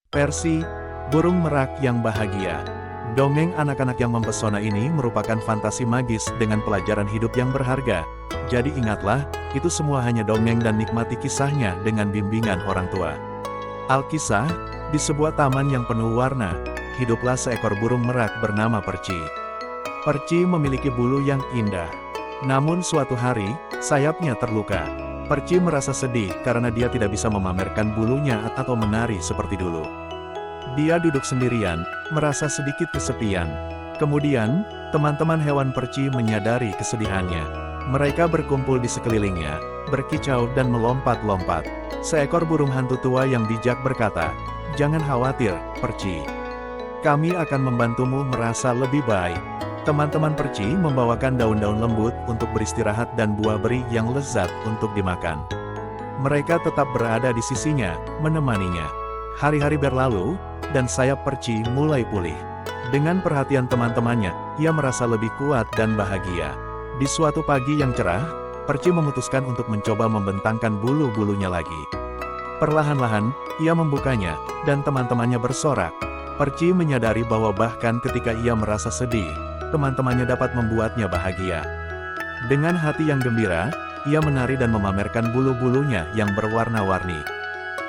Perci, burung merak yang bahagia. Dongeng anak-anak yang mempesona ini merupakan fantasi magis dengan pelajaran hidup yang berharga. Jadi ingatlah, itu semua hanya dongeng dan nikmati kisahnya dengan bimbingan orang tua. Alkisah, di sebuah taman yang penuh warna, hiduplah seekor burung merak bernama Perci. Perci memiliki bulu yang indah. Namun suatu hari, sayapnya terluka. Perci merasa sedih karena dia tidak bisa memamerkan bulunya atau menari seperti dulu. Dia duduk sendirian, merasa sedikit kesepian. Kemudian, teman-teman hewan Perci menyadari kesedihannya. Mereka berkumpul di sekelilingnya, berkicau dan melompat-lompat. Seekor burung hantu tua yang bijak berkata, "Jangan khawatir, Perci. Kami akan membantumu merasa lebih baik." Teman-teman Perci membawakan daun-daun lembut untuk beristirahat dan buah beri yang lezat untuk dimakan. Mereka tetap berada di sisinya, menemaninya. Hari-hari berlalu, dan sayap Perci mulai pulih. Dengan perhatian teman-temannya, ia merasa lebih kuat dan bahagia. Di suatu pagi yang cerah, Perci memutuskan untuk mencoba membentangkan bulu-bulunya lagi. Perlahan-lahan, ia membukanya, dan teman-temannya bersorak. Perci menyadari bahwa bahkan ketika ia merasa sedih, teman-temannya dapat membuatnya bahagia. Dengan hati yang gembira, ia menari dan memamerkan bulu-bulunya yang berwarna-warni.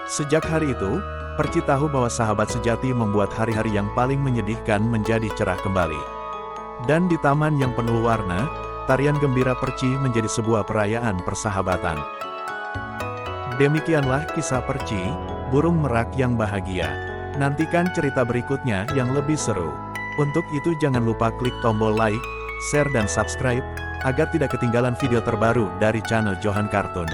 Sejak hari itu, Perci tahu bahwa sahabat sejati membuat hari-hari yang paling menyedihkan menjadi cerah kembali. Dan di taman yang penuh warna, tarian gembira Perci menjadi sebuah perayaan persahabatan. Demikianlah kisah Perci, burung merak yang bahagia. Nantikan cerita berikutnya yang lebih seru. Untuk itu jangan lupa klik tombol like, share dan subscribe, agar tidak ketinggalan video terbaru dari channel Johan Kartun.